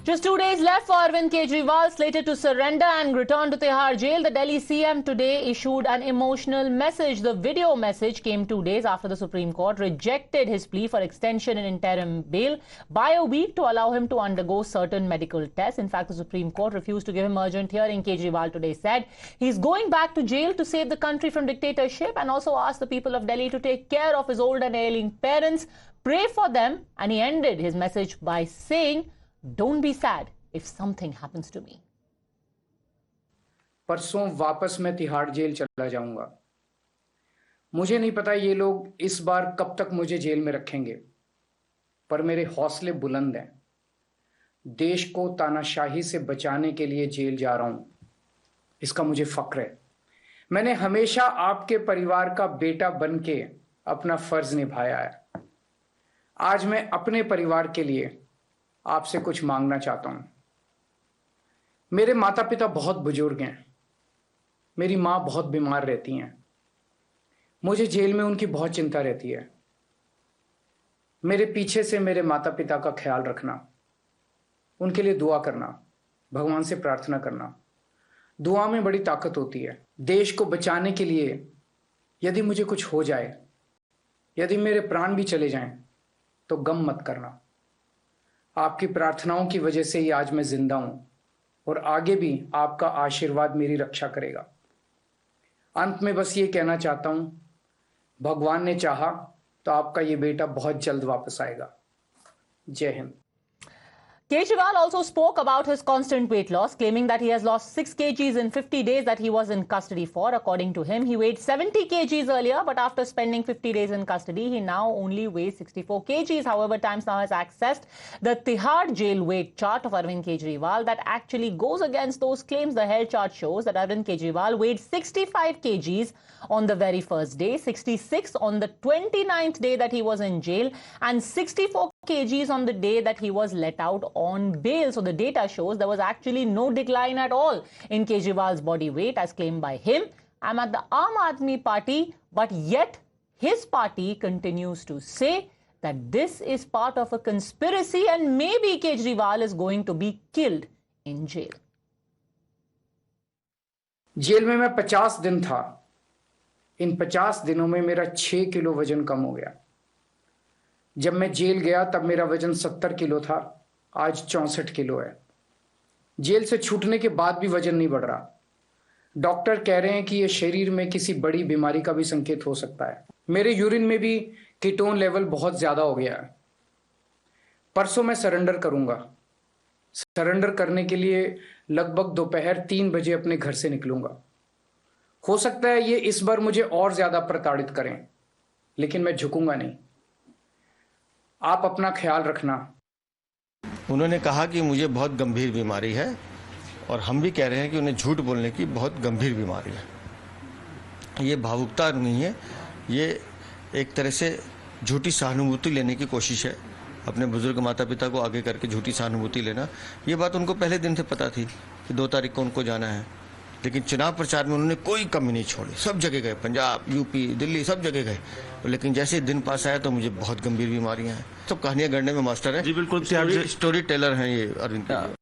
Just 2 days left for Arvind Kejriwal, slated to surrender and return to Tihar jail. The Delhi CM today issued an emotional message. The video message came 2 days after the Supreme Court rejected his plea for extension in interim bail by a week to allow him to undergo certain medical tests. In fact, the Supreme Court refused to give him urgent hearing. Kejriwal today said he's going back to jail to save the country from dictatorship, and also asked the people of Delhi to take care of his old and ailing parents, pray for them, and he ended his message by saying, "Don't be sad if something happens to me." परसों वापस मैं Tihar jail चला जाऊंगा। मुझे नहीं पता ये लोग इस बार कब तक मुझे जेल में रखेंगे, पर मेरे हौसले बुलंद हैं। देश को तानाशाही से बचाने के लिए जेल जा रहा हूं, इसका मुझे फक्र है। मैंने हमेशा आपके परिवार का बेटा बन के अपना फर्ज निभाया है। आज मैं अपने परिवार के लिए आपसे कुछ मांगना चाहता हूं। मेरे माता पिता बहुत बुजुर्ग हैं, मेरी मां बहुत बीमार रहती हैं, मुझे जेल में उनकी बहुत चिंता रहती है। मेरे पीछे से मेरे माता पिता का ख्याल रखना, उनके लिए दुआ करना, भगवान से प्रार्थना करना। दुआ में बड़ी ताकत होती है। देश को बचाने के लिए यदि मुझे कुछ हो जाए, यदि मेरे प्राण भी चले जाएं, तो गम मत करना। आपकी प्रार्थनाओं की वजह से ही आज मैं जिंदा हूं, और आगे भी आपका आशीर्वाद मेरी रक्षा करेगा। अंत में बस ये कहना चाहता हूं, भगवान ने चाहा तो आपका ये बेटा बहुत जल्द वापस आएगा। जय Hind. Kejriwal also spoke about his constant weight loss, claiming that he has lost 6 kgs in 50 days that he was in custody for. According to him, he weighed 70 kgs earlier, but after spending 50 days in custody, he now only weighs 64 kgs. However, Times Now has accessed the Tihar jail weight chart of Arvind Kejriwal that actually goes against those claims. The health chart shows that Arvind Kejriwal weighed 65 kgs on the very first day, 66 on the 29th day that he was in jail, and 64 kgs on the day that he was let out on bail. So the data shows there was actually no decline at all in Kejriwal's body weight as claimed by him. I'm at the Aam Aadmi Party, but yet his party continues to say that this is part of a conspiracy and maybe Kejriwal is going to be killed in jail. Jail में मैं 50 दिन था। इन 50 दिनों में मेरा 6 kilo वजन कम हो गया। जब मैं जेल गया तब मेरा वजन 70 किलो था, आज 64 किलो है। जेल से छूटने के बाद भी वजन नहीं बढ़ रहा। डॉक्टर कह रहे हैं कि यह शरीर में किसी बड़ी बीमारी का भी संकेत हो सकता है। मेरे यूरिन में भी कीटोन लेवल बहुत ज्यादा हो गया है। परसों मैं सरेंडर करूंगा। सरेंडर करने के लिए लगभग दोपहर 3 बजे अपने घर से निकलूंगा। हो सकता है ये इस बार मुझे और ज्यादा प्रताड़ित करें, लेकिन मैं झुकूंगा नहीं। आप अपना ख्याल रखना। उन्होंने कहा कि मुझे बहुत गंभीर बीमारी है, और हम भी कह रहे हैं कि उन्हें झूठ बोलने की बहुत गंभीर बीमारी है। ये भावुकता नहीं है, ये एक तरह से झूठी सहानुभूति लेने की कोशिश है। अपने बुजुर्ग माता पिता को आगे करके झूठी सहानुभूति लेना, ये बात उनको पहले दिन से पता थी कि 2 तारीख को उनको जाना है। लेकिन चुनाव प्रचार में उन्होंने कोई कमी नहीं छोड़ी, सब जगह गए, पंजाब, यूपी, दिल्ली, सब जगह गए। लेकिन जैसे दिन पास आया तो मुझे बहुत गंभीर बीमारियां हैं। सब कहानियां गढ़ने में मास्टर हैं। जी बिल्कुल, स्टोरी टेलर हैं ये अरविंद केजरीवाल।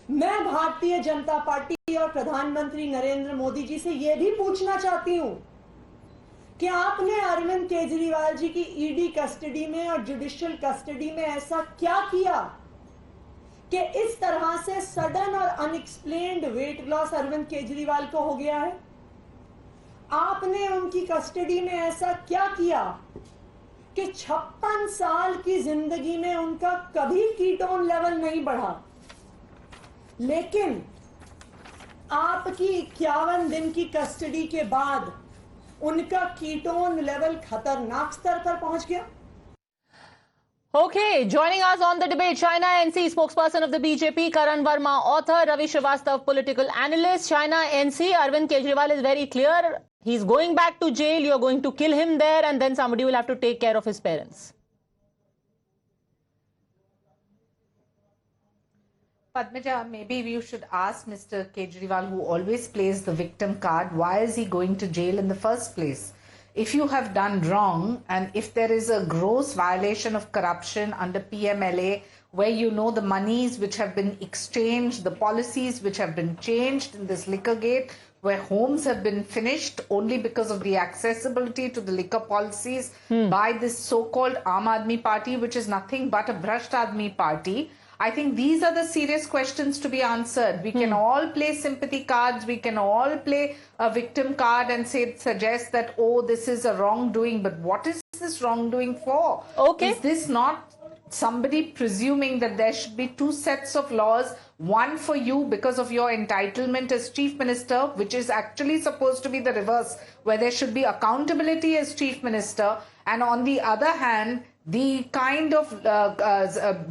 मैं भारतीय जनता पार्टी और प्रधानमंत्री नरेंद्र मोदी जी से यह भी पूछना चाहती हूं कि आपने अरविंद केजरीवाल जी की ईडी कस्टडी में और जुडिशियल कस्टडी में ऐसा क्या किया कि इस तरह से सडन और unexplained weight loss Arvind Kejriwal को हो गया है? आपने उनकी कस्टडी में ऐसा क्या किया कि 56 साल की जिंदगी में उनका कभी कीटोन लेवल नहीं बढ़ा, लेकिन आपकी 51 दिन की कस्टडी के बाद उनका कीटोन लेवल खतरनाक स्तर पर पहुंच गया? Okay, joining us on the debate, China NC spokesperson of the BJP, Karan Verma, author, Ravi Srivastav, political analyst. China NC, Arvind Kejriwal is very clear. He's going back to jail. You're going to kill him there, and then somebody will have to take care of his parents. Padmaja, maybe you should ask Mr. Kejriwal, who always plays the victim card, why is he going to jail in the first place? If you have done wrong, and if there is a gross violation of corruption under PMLA where you know the monies which have been exchanged, the policies which have been changed in this liquor gate, where homes have been finished only because of the accessibility to the liquor policies by this so-called Aam Aadmi Party, which is nothing but a Bhrasht Aadmi Party. I think these are the serious questions to be answered. We can all play sympathy cards, we can all play a victim card and suggest that, oh, this is a wrongdoing, but what is this wrongdoing for? Okay. Is this not somebody presuming that there should be two sets of laws, one for you because of your entitlement as chief minister, which is actually supposed to be the reverse, where there should be accountability as chief minister, and on the other hand, the kind of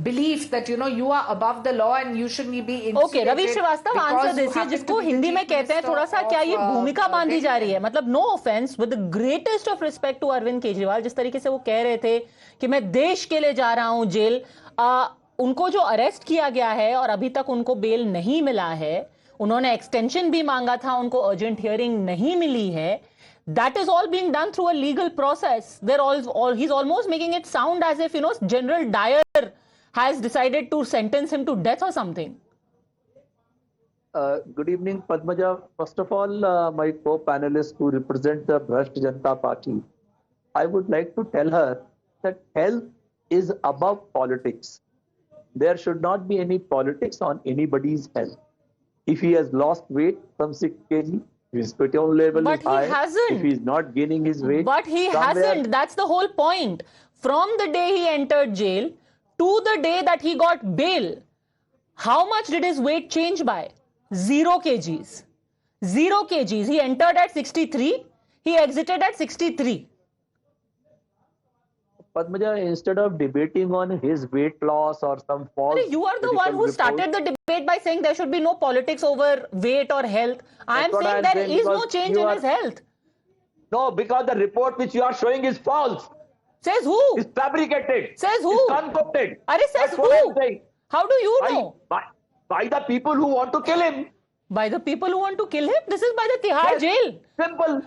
belief that you are above the law and you shouldn't be insulated. Okay, Ravi Srivastava, answer दीजिए जिसको हिंदी में कहते हैं थोड़ा सा क्या ये भूमिका बांधी जा रही है, मतलब no offence, with the greatest of respect to Arvind Kejriwal, जिस तरीके से वो कह रहे थे कि मैं देश के लिए जा रहा हूं जेल, उनको जो अरेस्ट किया गया है और अभी तक उनको बेल नहीं मिला है, उन्होंने एक्सटेंशन भी मांगा था, उनको अर्जेंट हियरिंग नहीं मिली है. That is all being done through a legal process. He's almost making it sound as if, General Dyer has decided to sentence him to death or something. Good evening, Padmaja. First of all, my co-panelists who represent the Bhrasht Janata Party, I would like to tell her that health is above politics. There should not be any politics on anybody's health. If he has lost weight from 6 kg, his ketone level But is high. he hasn't. If he's not gaining his weight, But he hasn't. That's the whole point. From the day he entered jail to the day that he got bail, how much did his weight change by? 0 kgs. 0 kgs. He entered at 63. He exited at 63. Padmaja, instead of debating on his weight loss or some false, You are the one who started the debate by saying there should be no politics over weight or health. I am saying there is no change in his health. No, because the report which you are showing is false. Says who? It's fabricated. Says who? It's concocted. Arre, says That's what I'm who? saying. How do you know? By the people who want to kill him. By the people who want to kill him? This is by the Tihar Yes. jail. Simple.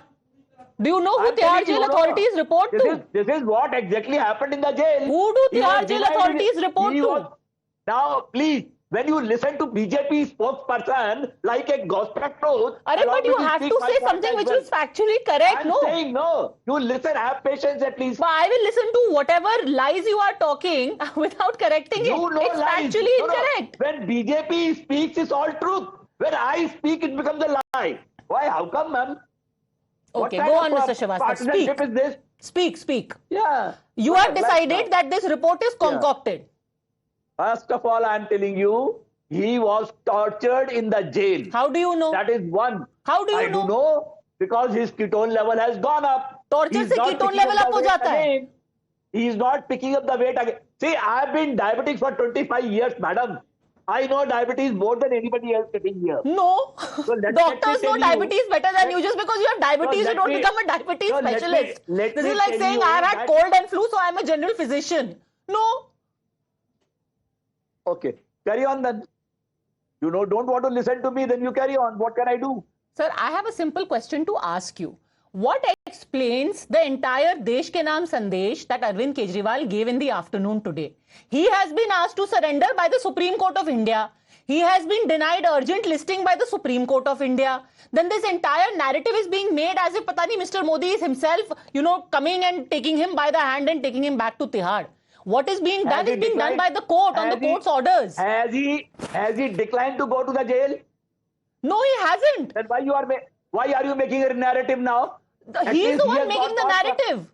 Do you know who I'm Tihar telling jail you, authorities report to? This is what exactly happened in the jail. Who do He Tihar was jail denied authorities his- report he to? was- Now, please, when you listen to BJP spokesperson like a gospel truth, Arre, but you have to say something which is factually correct, I'm no? saying no. You listen, have patience at least. But I will listen to whatever lies you are talking without correcting it. You know It's lies. factually No, no. incorrect. When BJP speaks, it's all truth. When I speak, it becomes a lie. Why? How come, ma'am? What Okay, kind go of on, Mr. Srivastava. partisanship Speak. is this? Speak. Yeah. You Yeah, have right decided now. that this report is concocted. First of all, I'm telling you, he was tortured in the jail. How do you know? That is one. How do you I know? do know because his ketone level has gone up. Torture He's से not ketone picking level up up the हो weight जाता है. again. He is not picking up the weight again. See, I've been diabetic for 25 years, madam. I know diabetes more than anybody else sitting here. No. let Doctors me know tell diabetes you- better than you. Just because you have diabetes, No, you don't let me- become a diabetes no, let me- specialist. let This me is like tell saying you I have had that- cold and flu, so I'm a general physician. No. Okay, carry on then. You know, don't want to listen to me, then you carry on. What can I do? Sir, I have a simple question to ask you. What explains the entire Desh Ke Naam Sandesh that Arvind Kejriwal gave in the afternoon today? He has been asked to surrender by the Supreme Court of India. He has been denied urgent listing by the Supreme Court of India. Then this entire narrative is being made as if Patani Mr. Modi is himself, coming and taking him by the hand and taking him back to Tihar. What is being done is being done by the court on the court's orders. Has he declined to go to the jail? No, he hasn't. Then why are you making a narrative now? At He is least the he one has making not the gone for- narrative.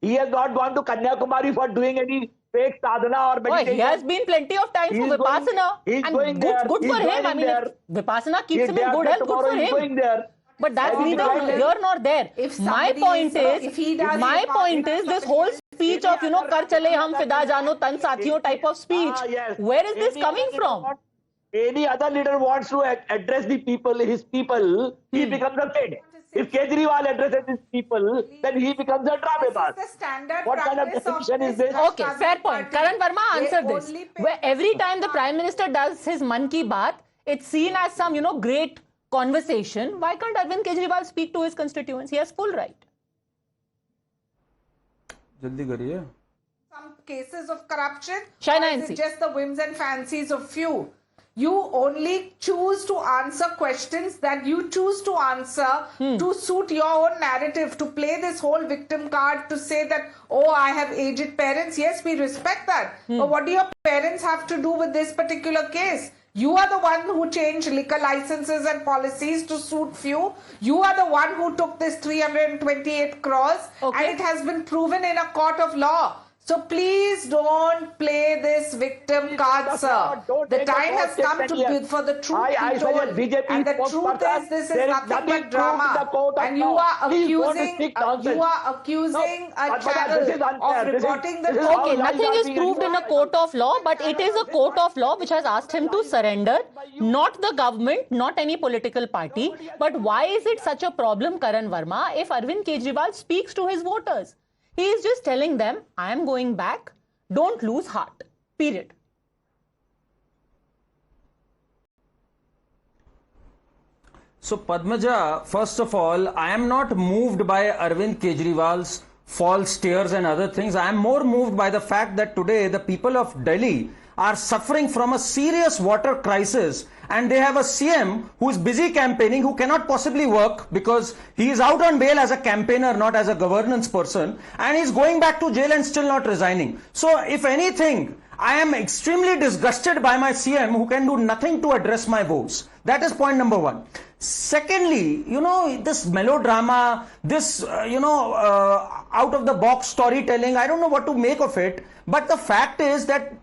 He has not gone to Kanyakumari for doing any fake sadhana or Well, meditation. he has been plenty of times He's for going- Vipassana. he's And going there. good He's for him. I joining mean, there. if Vipassana keeps him Day in good after health, good tomorrow for he's him. going there. But that's Has he neither declined here nor there. If My somebody point is- is, if he does my Vipassana, point is this whole speech of, kar chale hum fida jano tan sathiyon type of speech. Yes. Where is this Any coming other from? leader Any other leader wants to address the people, his people, he becomes a kid. If Kejriwal addresses his people, then he becomes a dramebaz. This is the standard What kind of practice of definition is this this? Okay, fair point. Karan Verma answered They this. only pay- Where every time the Prime Minister does his Man Ki Baat, it's seen as some, great conversation. Why can't Arvind Kejriwal speak to his constituents? He has full right. जल्दी करिए. cases of corruption? Shina Or is NC. it just the whims and fancies of few? You only choose to answer questions that you choose to answer to suit your own narrative, to play this whole victim card, to say that, oh, I have aged parents. Yes, we respect that. But what do your parents have to do with this particular case? You are the one who changed liquor licenses and policies to suit few. You are the one who took this 328 crores, Okay. and it has been proven in a court of law. So please don't play this victim card, sir. Don't The take a time has false come statement for the truth I be suggest told. BJP And the truth spokesperson, is, this is there is nothing nothing but proved in the drama. court of And you law. are Please don't accusing, speak nonsense. you are accusing No, a Padma, channel this is unfair. of This is- reporting the this is truth. how Okay, lies nothing are is being proved in a used. court of law, but it is a court of law which has asked him to surrender, not the government, not any political party. But why is it such a problem, Karan Verma, if Arvind Kejriwal speaks to his voters? He is just telling them, I am going back, don't lose heart, period. So Padmaja, first of all, I am not moved by Arvind Kejriwal's false stares and other things. I am more moved by the fact that today the people of Delhi are suffering from a serious water crisis, and they have a CM who is busy campaigning, who cannot possibly work because he is out on bail as a campaigner, not as a governance person, and he is going back to jail and still not resigning. So if anything, I am extremely disgusted by my CM who can do nothing to address my votes. That is point number one. Secondly, this melodrama, this, out of the box storytelling, I don't know what to make of it. But the fact is that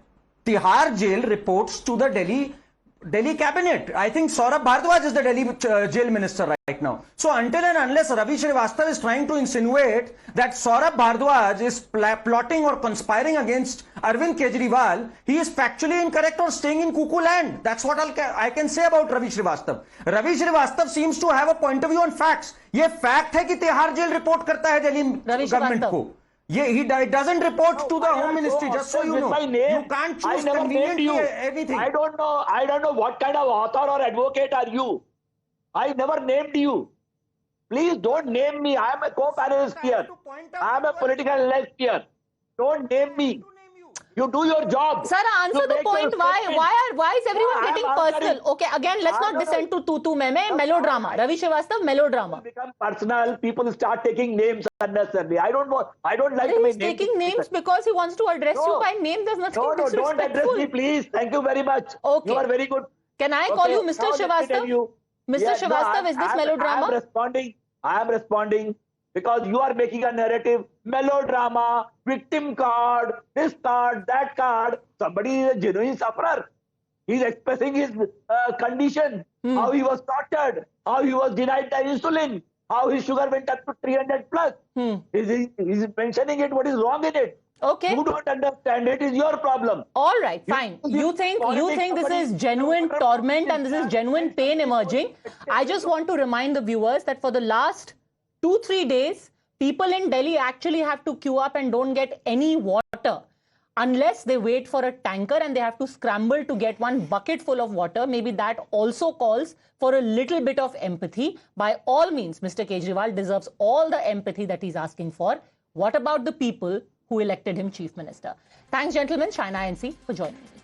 Tihar jail reports to the Delhi cabinet. I think Saurabh Bhardwaj is the Delhi jail minister right now. So until and unless Ravi Srivastava is trying to insinuate that Saurabh Bhardwaj is plotting or conspiring against Arvind Kejriwal, he is factually incorrect or staying in cuckoo land. That's what I can say about Ravi Srivastava. Ravi Srivastava seems to have a point of view on facts. ये fact है कि Tihar jail report करता है Delhi government को. He doesn't report to the Home Ministry, just so you know. You can't choose conveniently anything. I don't know what kind of author or advocate are you. I never named you. Please don't name me. I am a co-panelist here. I am a political analyst here. Don't name me. You do your job. Sir, answer You the make point. your Why is everyone I am getting answering. personal? Okay, again, let's not No. descend to tu meme, melodrama. Ravi Srivastava, melodrama. Become personal. People start taking names unnecessarily. I don't like to He's make names. taking names because he wants to address you by name. There's nothing don't disrespectful. address me, please. Thank you very much. Okay. You are very good. Can I call you Mr. Now let me tell Srivastava? you. Mr. Yes, no, Srivastava, is this melodrama? I am responding because you are making a narrative, melodrama, victim card, this card, that card. Somebody is a genuine sufferer. He is expressing his condition, how he was tortured, how he was denied the insulin, how his sugar went up to 300 plus. He's mentioning it, what is wrong in it. Okay. You don't understand, it is your problem. All right, fine. You think this is genuine torment and this is genuine pain emerging. I just want to remind the viewers that for the last 2-3 days, people in Delhi actually have to queue up and don't get any water unless they wait for a tanker and they have to scramble to get one bucket full of water. Maybe that also calls for a little bit of empathy. By all means, Mr. Kejriwal deserves all the empathy that he's asking for. What about the people who elected him Chief Minister? Thanks, gentlemen, Shina NC, for joining me.